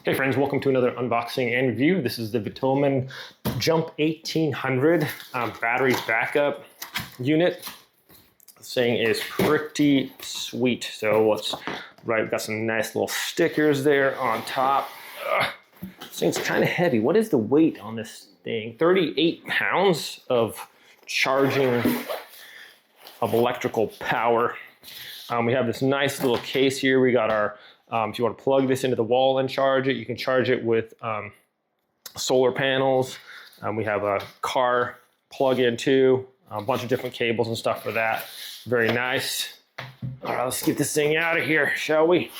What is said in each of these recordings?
Hey friends, welcome to another unboxing and review. This is the VTOMAN Jump 1800 battery backup unit. This thing is pretty sweet. So we've got some nice little stickers there on top. This thing's kind of heavy. What is the weight on this thing? 38 pounds of charging of electrical power. We have this nice little case here. We got our if you want to plug this into the wall and charge it, you can charge it with solar panels. We have a car plug-in too, a bunch of different cables and stuff for that. Very nice. All right, let's get this thing out of here, shall we?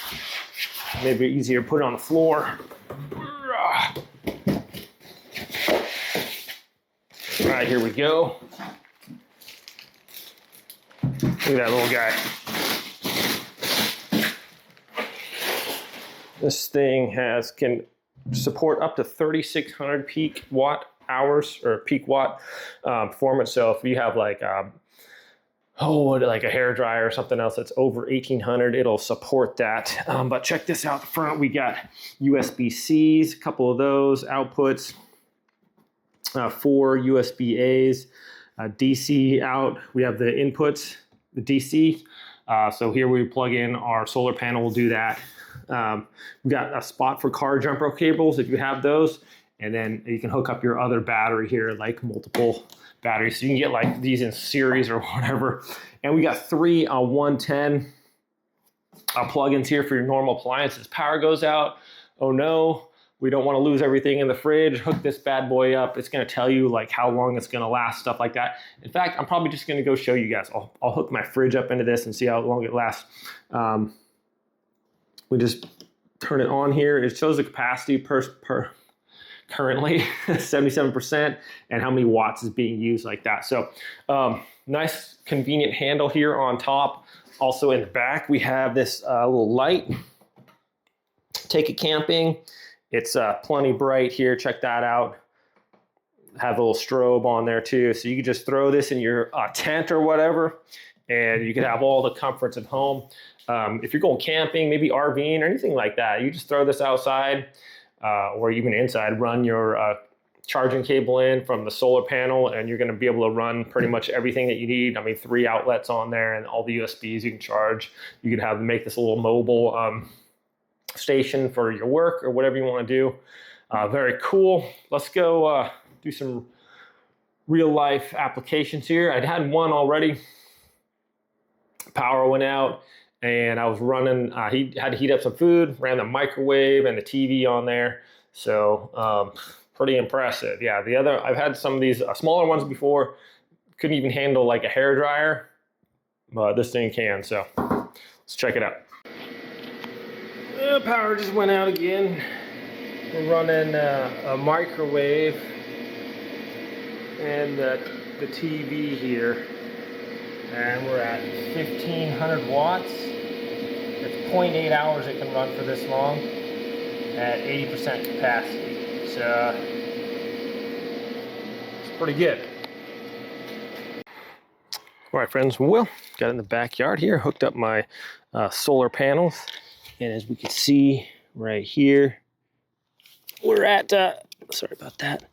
Maybe easier to put it on the floor. All right, here we go. Look at that little guy. This thing can support up to 3,600 peak watt hours or peak watt performance. So if you have like a hair dryer or something else that's over 1,800, it'll support that. But check this out the front. We got USB-Cs, a couple of those outputs, 4 USB-As, DC out. We have the inputs, the DC. So here we plug in our solar panel. We'll do that. We've got a spot for car jumper cables if you have those, and then you can hook up your other battery here, like multiple batteries, so you can get like these in series or whatever. And we got 3 110 plugins here for your normal appliances. Power goes out, oh no, we don't want to lose everything in the fridge. Hook this bad boy up. It's going to tell you like how long it's going to last, stuff like that. In fact, I'm probably just going to go show you guys. I'll hook my fridge up into this and see how long it lasts. We just turn it on here. It shows the capacity per currently 77% and how many watts is being used like that. So nice convenient handle here on top. Also in the back, we have this little light. Take it camping. It's plenty bright here. Check that out. Have a little strobe on there too. So you can just throw this in your tent or whatever, and you can have all the comforts at home. If you're going camping, maybe RVing or anything like that, you just throw this outside or even inside, run your charging cable in from the solar panel, and you're going to be able to run pretty much everything that you need. I mean, 3 outlets on there and all the USBs you can charge. You can make this a little mobile station for your work or whatever you want to do. Very cool. Let's go do some real life applications here. I'd had one already. Power went out and I was running, he had to heat up some food, ran the microwave and the TV on there. So pretty impressive. Yeah, I've had some of these smaller ones before, couldn't even handle like a hair dryer, but this thing can. So let's check it out. Power just went out again. We're running a microwave and the TV here. And we're at 1,500 watts. It's 0.8 hours it can run for this long at 80% capacity. So it's pretty good. All right, friends. Well, got in the backyard here, hooked up my solar panels, and as we can see right here, we're at sorry about that.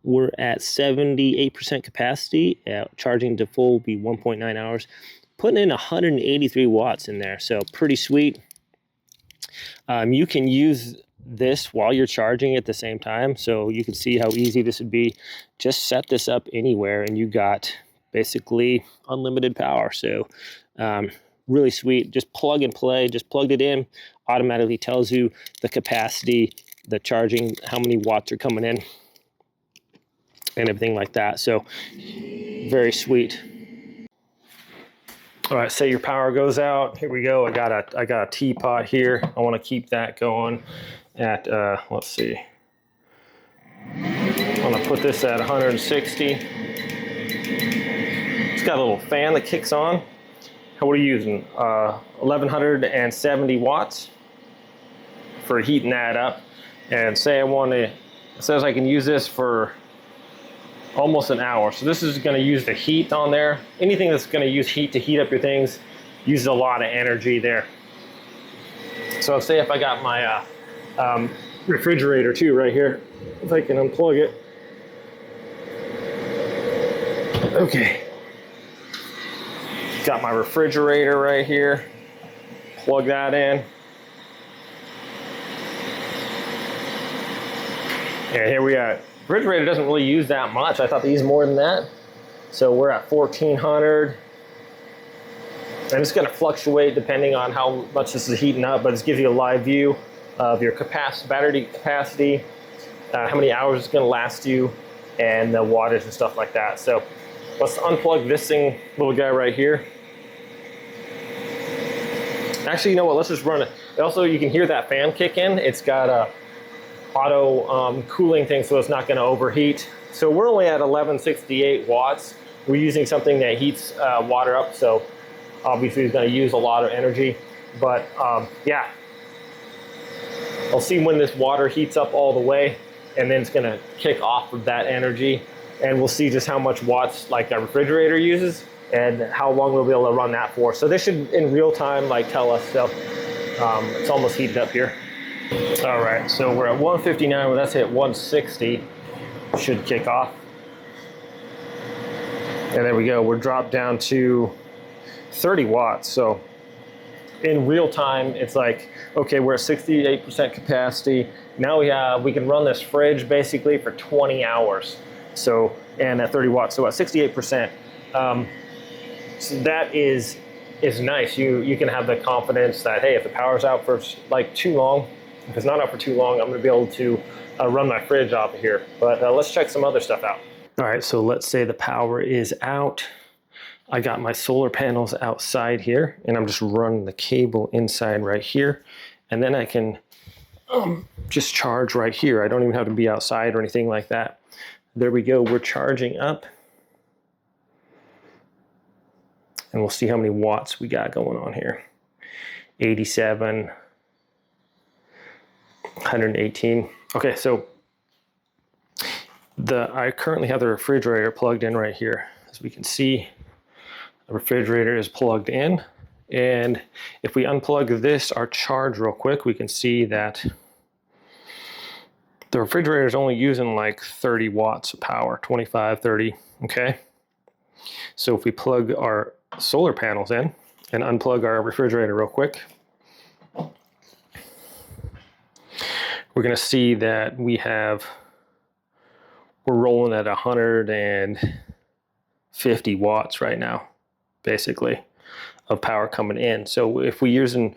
We're at 78% capacity. Charging to full will be 1.9 hours. Putting in 183 watts in there, so pretty sweet. You can use this while you're charging at the same time, so you can see how easy this would be. Just set this up anywhere and you got basically unlimited power. So really sweet. Just plug and play. Just plugged it in, automatically tells you the capacity, the charging, how many watts are coming in, and everything like that. So very sweet. All right, say your power goes out. Here we go. I got a teapot here. I want to keep that going at let's see. I'm gonna put this at 160. It's got a little fan that kicks on. What are you using? 1,170 watts for heating that up. And say it says I can use this for almost an hour. So this is going to use the heat on there. Anything that's going to use heat to heat up your things uses a lot of energy there. So say if I got my refrigerator too right here, if I can unplug it. Okay, got my refrigerator right here, plug that in. And here we are. Refrigerator doesn't really use that much. I thought they used more than that. So we're at 1400. And it's going to fluctuate depending on how much this is heating up, but this gives you a live view of your capacity, battery capacity, how many hours it's going to last you, and the wattage and stuff like that. So let's unplug this thing, little guy right here. Actually, you know what? Let's just run it. Also, you can hear that fan kick in. It's got a auto cooling thing, so it's not going to overheat. So we're only at 1168 watts. We're using something that heats water up, so obviously it's going to use a lot of energy. But yeah, I'll see when this water heats up all the way, and then it's going to kick off of that energy, and we'll see just how much watts like a refrigerator uses and how long we'll be able to run that for. So this should in real time like tell us. So it's almost heated up here. All right, so we're at 159. Well, that's hit 160. Should kick off. And there we go. We're dropped down to 30 watts. So in real time, it's like, okay, we're at 68% capacity. Now we can run this fridge basically for 20 hours. So, and at 30 watts, so at 68%. So that is nice. You can have the confidence that, hey, if the power's out for like too long, if it's not out for too long, I'm going to be able to run my fridge off of here. But let's check some other stuff out. All right, so let's say the power is out. I got my solar panels outside here, and I'm just running the cable inside right here. And then I can just charge right here. I don't even have to be outside or anything like that. There we go, we're charging up. And we'll see how many watts we got going on here. 87. 118. Okay, so I currently have the refrigerator plugged in right here. As we can see, the refrigerator is plugged in. And if we unplug this, our charge real quick, we can see that the refrigerator is only using like 30 watts of power, 25, 30, okay? So if we plug our solar panels in and unplug our refrigerator real quick, we're going to see that we're rolling at 150 watts right now, basically, of power coming in. So if we're using,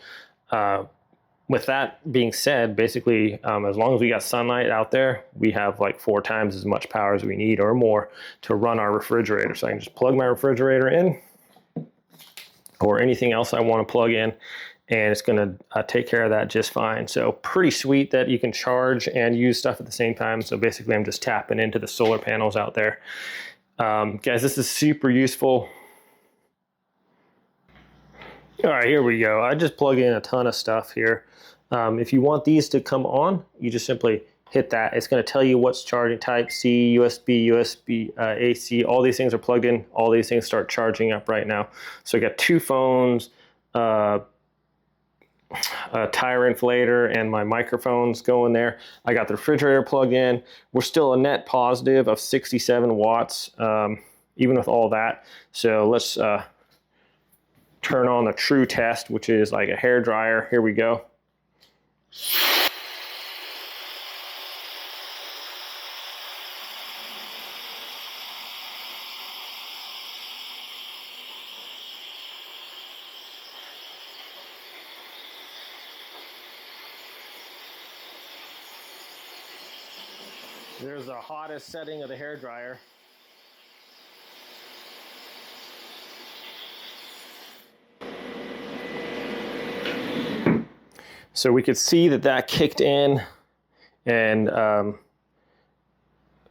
with that being said, basically, as long as we got sunlight out there, we have like 4 times as much power as we need or more to run our refrigerator. So I can just plug my refrigerator in or anything else I want to plug in, and it's going to take care of that just fine. So pretty sweet that you can charge and use stuff at the same time. So basically I'm just tapping into the solar panels out there. Guys, this is super useful. All right, here we go. I just plug in a ton of stuff here. If you want these to come on, you just simply hit that. It's going to tell you what's charging, type C, USB, AC, all these things are plugged in. All these things start charging up right now. So I got 2 phones, a tire inflator, and my microphones going there. I got the refrigerator plugged in. We're still a net positive of 67 watts, even with all that. So let's turn on the true test, which is like a hair dryer. Here we go. There's the hottest setting of the hair dryer. So we could see that kicked in, and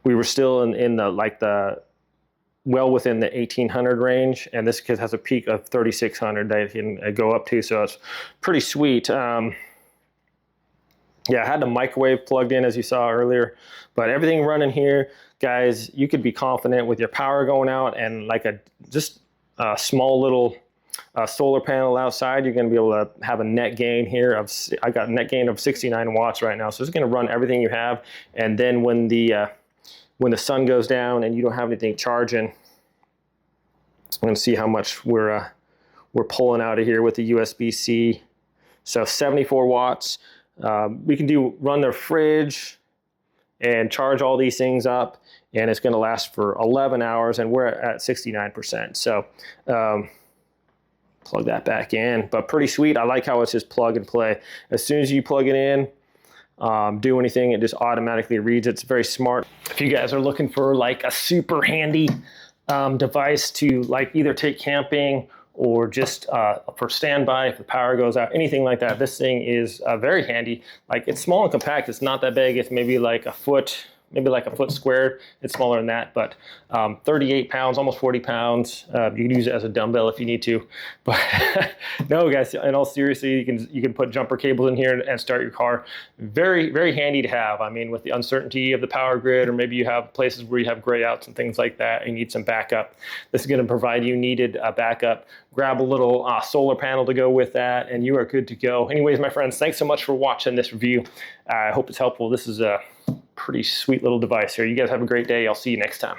we were still in the well within the 1800 range, and this kit has a peak of 3600 that it can go up to, so it's pretty sweet. Yeah, I had the microwave plugged in as you saw earlier, but everything running here, guys, you could be confident with your power going out and like just a small little solar panel outside, you're going to be able to have a net gain here of, I got a net gain of 69 watts right now. So it's going to run everything you have. And then when the sun goes down and you don't have anything charging, I'm going to see how much we're pulling out of here with the USB-C. So 74 watts. We can run the fridge and charge all these things up, and it's going to last for 11 hours, and we're at 69%. So plug that back in, but pretty sweet. I like how it's just plug and play. As soon as you plug it in, do anything, it just automatically reads. It's very smart. If you guys are looking for like a super handy device to like either take camping or just for standby if the power goes out, anything like that, this thing is very handy. Like, it's small and compact. It's not that big. It's maybe like a foot, squared. It's smaller than that, but 38 pounds, almost 40 pounds. You can use it as a dumbbell if you need to. But no, guys, in all seriously, you can put jumper cables in here and start your car. Very, very handy to have. I mean, with the uncertainty of the power grid, or maybe you have places where you have gray outs and things like that, and you need some backup. This is going to provide you needed backup. Grab a little solar panel to go with that, and you are good to go. Anyways, my friends, thanks so much for watching this review. I hope it's helpful. This is a pretty sweet little device here. You guys have a great day. I'll see you next time.